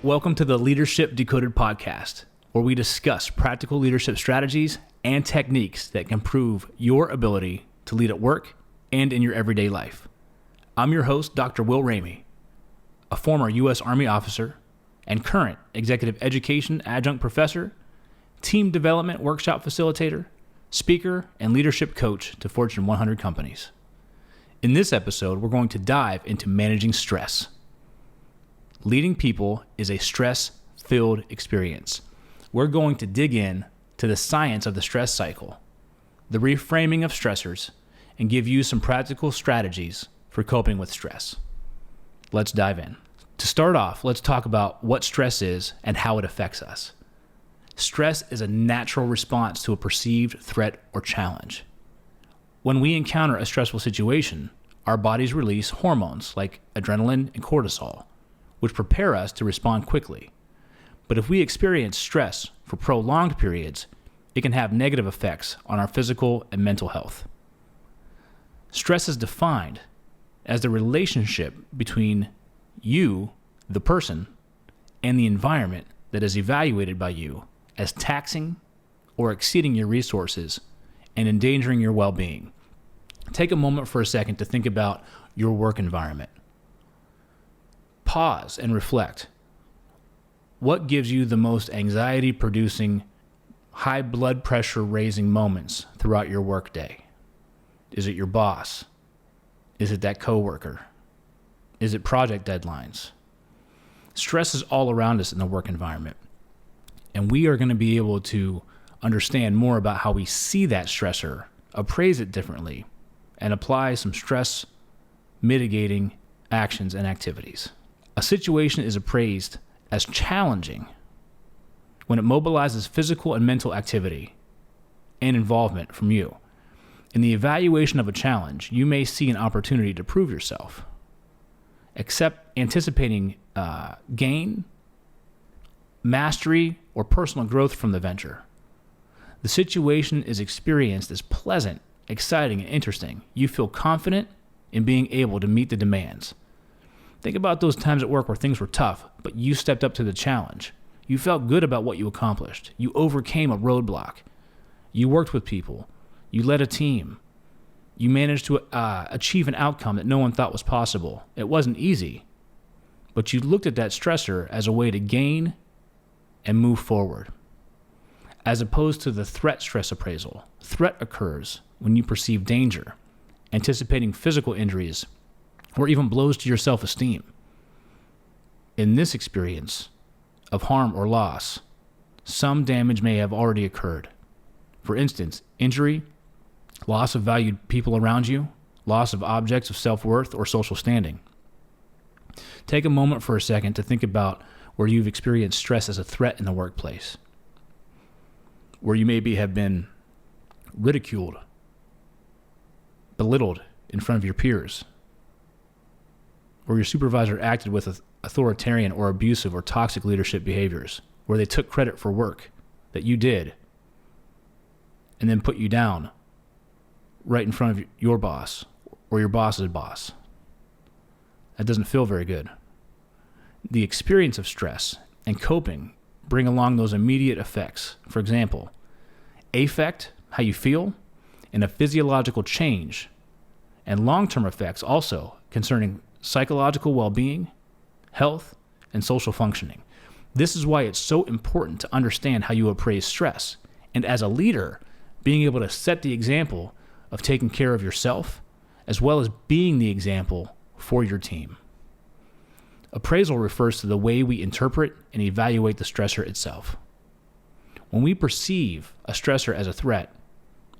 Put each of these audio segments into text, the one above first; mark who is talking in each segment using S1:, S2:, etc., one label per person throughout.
S1: Welcome to the Leadership Decoded Podcast, where we discuss practical leadership strategies and techniques that can improve your ability to lead at work and in your everyday life. I'm your host, Dr. Will Ramey, a former U.S. Army officer and current Executive Education Adjunct Professor, Team Development Workshop Facilitator, speaker, and leadership coach to Fortune 100 companies. In this episode, we're going to dive into managing stress. Leading people is a stress-filled experience. We're going to dig in to the science of the stress cycle, the reframing of stressors, and give you some practical strategies for coping with stress. Let's dive in. To start off, let's talk about what stress is and how it affects us. Stress is a natural response to a perceived threat or challenge. When we encounter a stressful situation, our bodies release hormones like adrenaline and cortisol, which prepare us to respond quickly. But if we experience stress for prolonged periods, it can have negative effects on our physical and mental health. Stress is defined as the relationship between you, the person, and the environment that is evaluated by you as taxing or exceeding your resources and endangering your well-being. Take a moment for a second to think about your work environment. Pause and reflect. What gives you the most anxiety-producing, high blood pressure-raising moments throughout your workday? Is it your boss? Is it that coworker? Is it project deadlines? Stress is all around us in the work environment, and we are going to be able to understand more about how we see that stressor, appraise it differently, and apply some stress mitigating actions and activities. A situation is appraised as challenging when it mobilizes physical and mental activity and involvement from you. In the evaluation of a challenge, you may see an opportunity to prove yourself, anticipating gain, mastery, or personal growth from the venture. The situation is experienced as pleasant, exciting, and interesting. You feel confident in being able to meet the demands. Think about those times at work where things were tough, but you stepped up to the challenge. You felt good about what you accomplished. You overcame a roadblock. You worked with people. You led a team. You managed to achieve an outcome that no one thought was possible. It wasn't easy, but you looked at that stressor as a way to gain and move forward. As opposed to the threat stress appraisal, threat occurs when you perceive danger, anticipating physical injuries, or even blows to your self-esteem. In this experience of harm or loss, some damage may have already occurred. For instance, injury, loss of valued people around you, loss of objects of self-worth or social standing. Take a moment for a second to think about where you've experienced stress as a threat in the workplace, where you maybe have been ridiculed, belittled in front of your peers, where your supervisor acted with authoritarian or abusive or toxic leadership behaviors, where they took credit for work that you did and then put you down right in front of your boss or your boss's boss. That doesn't feel very good. The experience of stress and coping bring along those immediate effects. For example, affect how you feel, and a physiological change, and long-term effects also concerning psychological well-being, health, and social functioning. This is why it's so important to understand how you appraise stress, and as a leader, being able to set the example of taking care of yourself, as well as being the example for your team. Appraisal refers to the way we interpret and evaluate the stressor itself. When we perceive a stressor as a threat,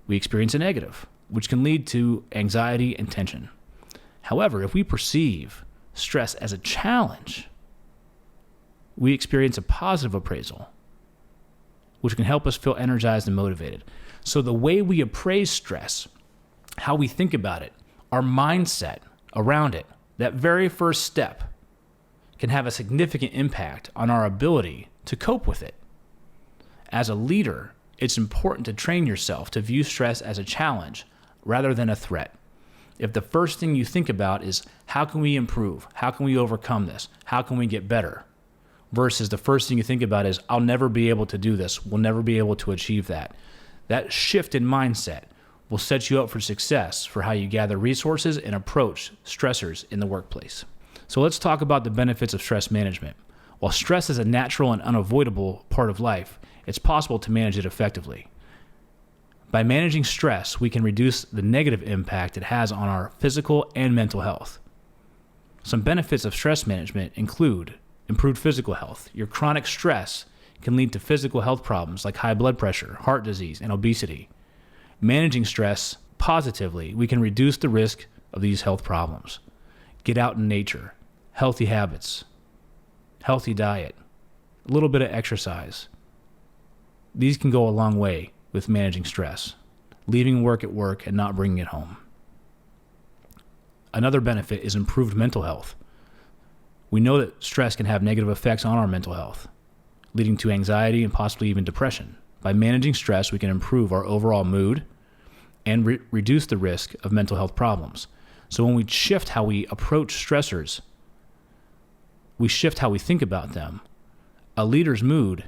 S1: we experience a negative, which can lead to anxiety and tension. However, if we perceive stress as a challenge, we experience a positive appraisal, which can help us feel energized and motivated. So the way we appraise stress, how we think about it, our mindset around it, that very first step can have a significant impact on our ability to cope with it. As a leader, it's important to train yourself to view stress as a challenge rather than a threat. If the first thing you think about is, how can we improve? How can we overcome this? How can we get better? versus the first thing you think about is, I'll never be able to do this. We'll never be able to achieve that. That shift in mindset will set you up for success for how you gather resources and approach stressors in the workplace. So let's talk about the benefits of stress management. While stress is a natural and unavoidable part of life, it's possible to manage it effectively. By managing stress, we can reduce the negative impact it has on our physical and mental health. Some benefits of stress management include improved physical health. Your chronic stress can lead to physical health problems like high blood pressure, heart disease, and obesity. Managing stress positively, we can reduce the risk of these health problems. Get out in nature, healthy habits, healthy diet, a little bit of exercise. These can go a long way with managing stress, leaving work at work and not bringing it home. Another benefit is improved mental health. We know that stress can have negative effects on our mental health, leading to anxiety and possibly even depression. By managing stress, we can improve our overall mood and reduce the risk of mental health problems. So when we shift how we approach stressors, we shift how we think about them. A leader's mood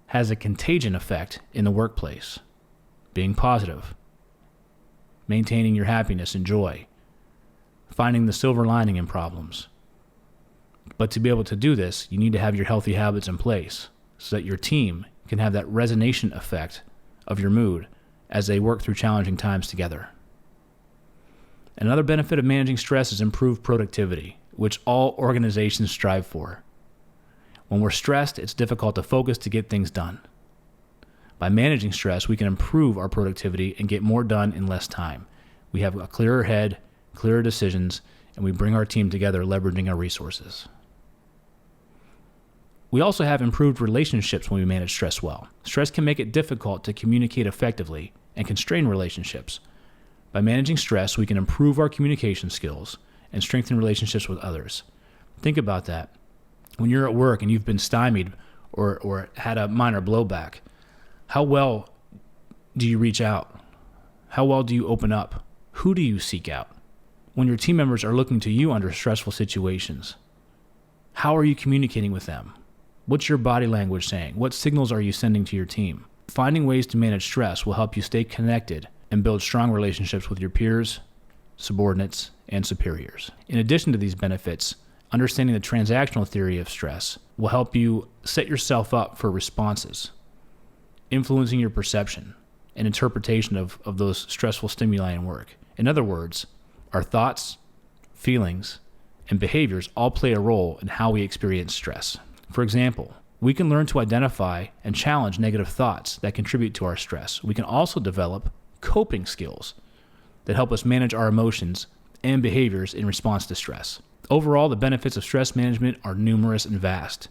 S1: has a contagion effect in the workplace. Being positive, maintaining your happiness and joy, finding the silver lining in problems. But to be able to do this, you need to have your healthy habits in place so that your team can have that resonation effect of your mood as they work through challenging times together. Another benefit of managing stress is improved productivity, which all organizations strive for. When we're stressed, it's difficult to focus to get things done. By managing stress, we can improve our productivity and get more done in less time. We have a clearer head, clearer decisions, and we bring our team together leveraging our resources. We also have improved relationships when we manage stress well. Stress can make it difficult to communicate effectively and constrain relationships. By managing stress, we can improve our communication skills and strengthen relationships with others. Think about that. When you're at work and you've been stymied or had a minor blowback, how well do you reach out? How well do you open up? Who do you seek out? When your team members are looking to you under stressful situations, how are you communicating with them? What's your body language saying? What signals are you sending to your team? Finding ways to manage stress will help you stay connected and build strong relationships with your peers, subordinates, and superiors. In addition to these benefits, understanding the transactional theory of stress will help you set yourself up for responses, influencing your perception and interpretation of those stressful stimuli in work. In other words, our thoughts, feelings, and behaviors all play a role in how we experience stress. For example, we can learn to identify and challenge negative thoughts that contribute to our stress. We can also develop coping skills that help us manage our emotions and behaviors in response to stress. Overall, the benefits of stress management are numerous and vast.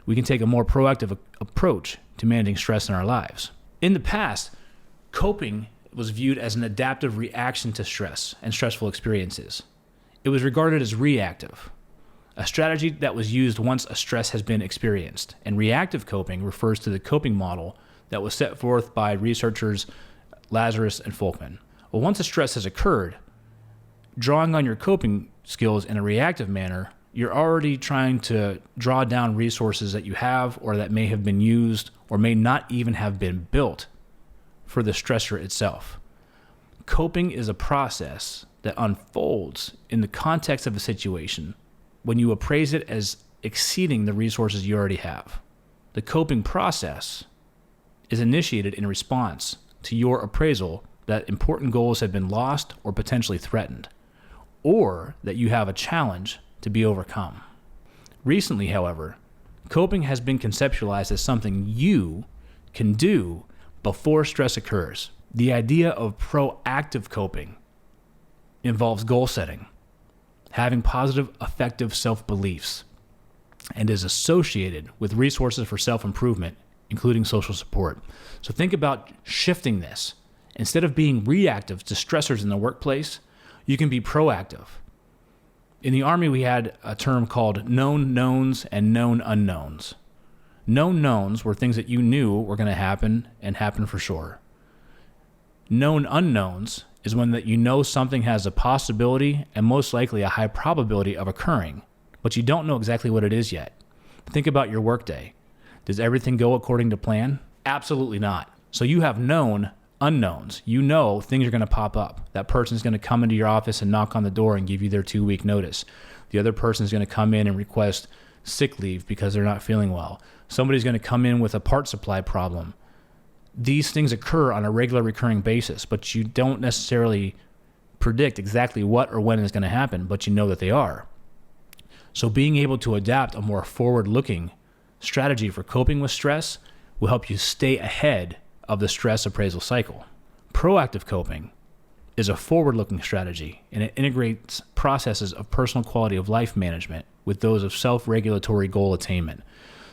S1: We can take a more proactive approach to managing stress in our lives. In the past, coping was viewed as an adaptive reaction to stress and stressful experiences. It was regarded as reactive, a strategy that was used once a stress has been experienced. And reactive coping refers to the coping model that was set forth by researchers Lazarus and Folkman. Well, once a stress has occurred, drawing on your coping skills in a reactive manner, you're already trying to draw down resources that you have or that may have been used or may not even have been built for the stressor itself. Coping is a process that unfolds in the context of a situation when you appraise it as exceeding the resources you already have. The coping process is initiated in response to your appraisal that important goals have been lost or potentially threatened, or that you have a challenge to be overcome. Recently, however, coping has been conceptualized as something you can do before stress occurs. The idea of proactive coping involves goal setting, having positive, effective self-beliefs, and is associated with resources for self-improvement, including social support. So think about shifting this. Instead of being reactive to stressors in the workplace, you can be proactive. In the Army, we had a term called known knowns and known unknowns. Known knowns were things that you knew were going to happen and happen for sure. Known unknowns is when that you know something has a possibility and most likely a high probability of occurring, but you don't know exactly what it is yet. Think about your workday. Does everything go according to plan? Absolutely not. So you have known unknowns. You know things are going to pop up. That person's going to come into your office and knock on the door and give you their 2-week notice. The other person's going to come in and request sick leave because they're not feeling well. Somebody's going to come in with a part supply problem. These things occur on a regular recurring basis, but you don't necessarily predict exactly what or when is going to happen, but you know that they are. So being able to adapt a more forward-looking strategy for coping with stress will help you stay ahead of the stress appraisal cycle. Proactive coping is a forward-looking strategy, and it integrates processes of personal quality of life management with those of self-regulatory goal attainment.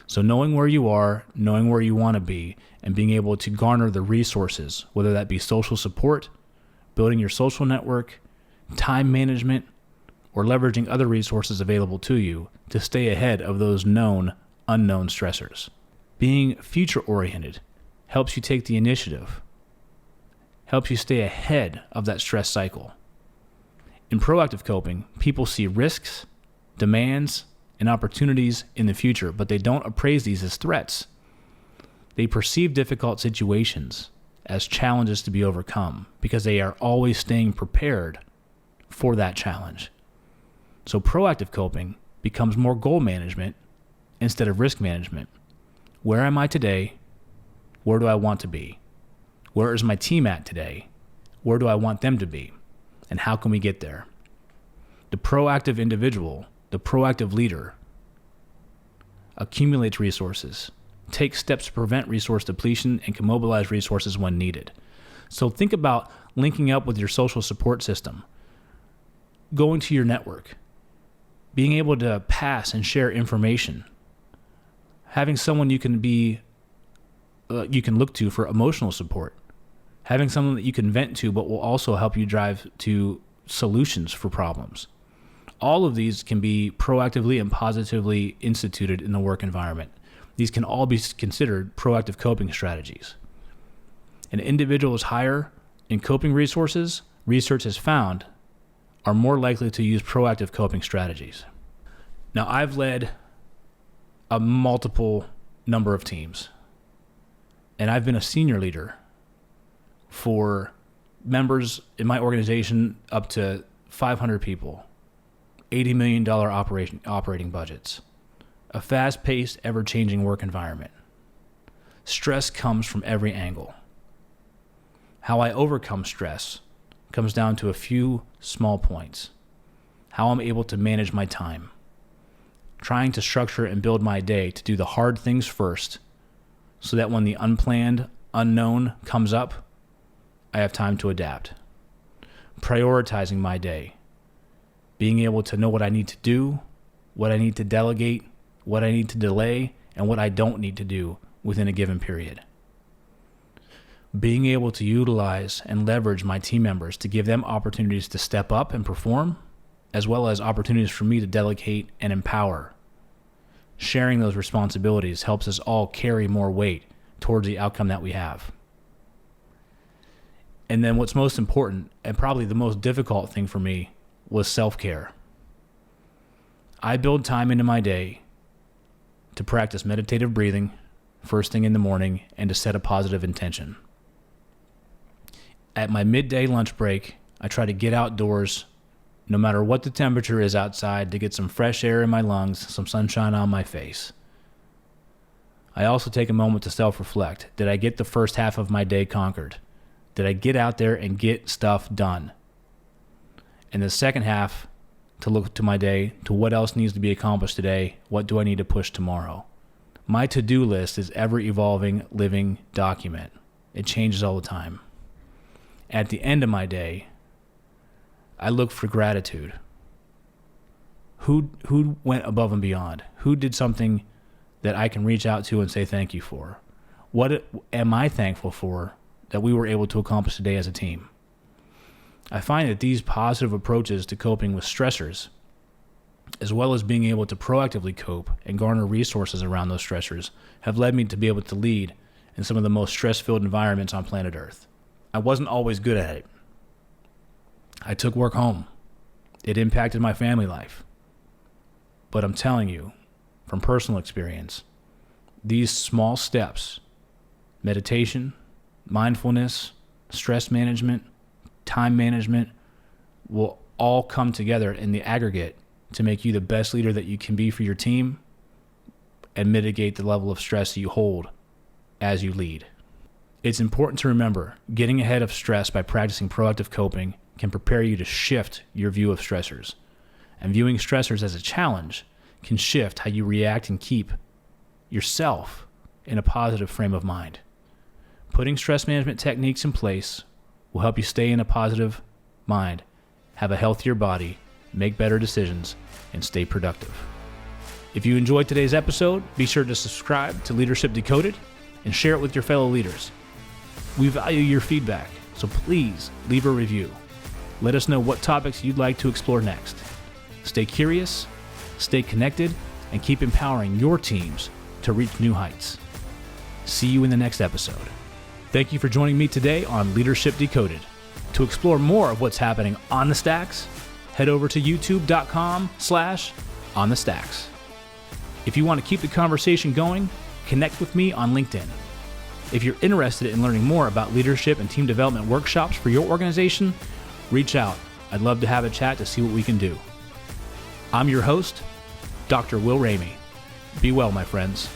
S1: So knowing where you are, knowing where you want to be, and being able to garner the resources, whether that be social support, building your social network, time management, or leveraging other resources available to you to stay ahead of those known, unknown stressors. Being future-oriented helps you take the initiative, helps you stay ahead of that stress cycle. In proactive coping, people see risks, demands, and opportunities in the future, but they don't appraise these as threats. They perceive difficult situations as challenges to be overcome because they are always staying prepared for that challenge. So proactive coping becomes more goal management instead of risk management. Where am I today? Where do I want to be? Where is my team at today? Where do I want them to be? And how can we get there? The proactive individual, the proactive leader, accumulates resources, takes steps to prevent resource depletion, and can mobilize resources when needed. So think about linking up with your social support system, going to your network, being able to pass and share information, having someone you can look to for emotional support, having someone that you can vent to but will also help you drive to solutions for problems. All of these can be proactively and positively instituted in the work environment. These can all be considered proactive coping strategies. An individual's higher in coping resources, research has found, are more likely to use proactive coping strategies. Now, I've led a multiple number of teams, and I've been a senior leader for members in my organization up to 500 people, $80 million operating budgets, a fast-paced, ever-changing work environment. Stress comes from every angle. How I overcome stress comes down to a few small points. How I'm able to manage my time, trying to structure and build my day to do the hard things first so that when the unplanned, unknown comes up, I have time to adapt. Prioritizing my day, being able to know what I need to do, what I need to delegate, what I need to delay, and what I don't need to do within a given period. Being able to utilize and leverage my team members to give them opportunities to step up and perform, as well as opportunities for me to delegate and empower. Sharing those responsibilities helps us all carry more weight towards the outcome that we have. And then what's most important, and probably the most difficult thing for me, was self-care. I build time into my day to practice meditative breathing first thing in the morning and to set a positive intention. At my midday lunch break, I try to get outdoors no matter what the temperature is outside to get some fresh air in my lungs, some sunshine on my face. I also take a moment to self-reflect. Did I get the first half of my day conquered? Did I get out there and get stuff done? And the second half, to look to my day, to what else needs to be accomplished today, what do I need to push tomorrow? My to-do list is ever-evolving, living document. It changes all the time. At the end of my day, I look for gratitude. Who went above and beyond? Who did something that I can reach out to and say thank you for? What am I thankful for that we were able to accomplish today as a team? I find that these positive approaches to coping with stressors, as well as being able to proactively cope and garner resources around those stressors, have led me to be able to lead in some of the most stress-filled environments on planet Earth. I wasn't always good at it. I took work home. It impacted my family life. But I'm telling you, from personal experience, these small steps, meditation, mindfulness, stress management, time management, will all come together in the aggregate to make you the best leader that you can be for your team and mitigate the level of stress you hold as you lead. It's important to remember, getting ahead of stress by practicing proactive coping can prepare you to shift your view of stressors. And viewing stressors as a challenge can shift how you react and keep yourself in a positive frame of mind. Putting stress management techniques in place will help you stay in a positive mind, have a healthier body, make better decisions, and stay productive. If you enjoyed today's episode, be sure to subscribe to Leadership Decoded and share it with your fellow leaders. We value your feedback, so please leave a review. Let us know what topics you'd like to explore next. Stay curious, stay connected, and keep empowering your teams to reach new heights. See you in the next episode. Thank you for joining me today on Leadership Decoded. To explore more of what's happening on the stacks, head over to youtube.com/onthestacks. If you want to keep the conversation going, connect with me on LinkedIn. If you're interested in learning more about leadership and team development workshops for your organization, reach out. I'd love to have a chat to see what we can do. I'm your host, Dr. Will Ramey. Be well, my friends.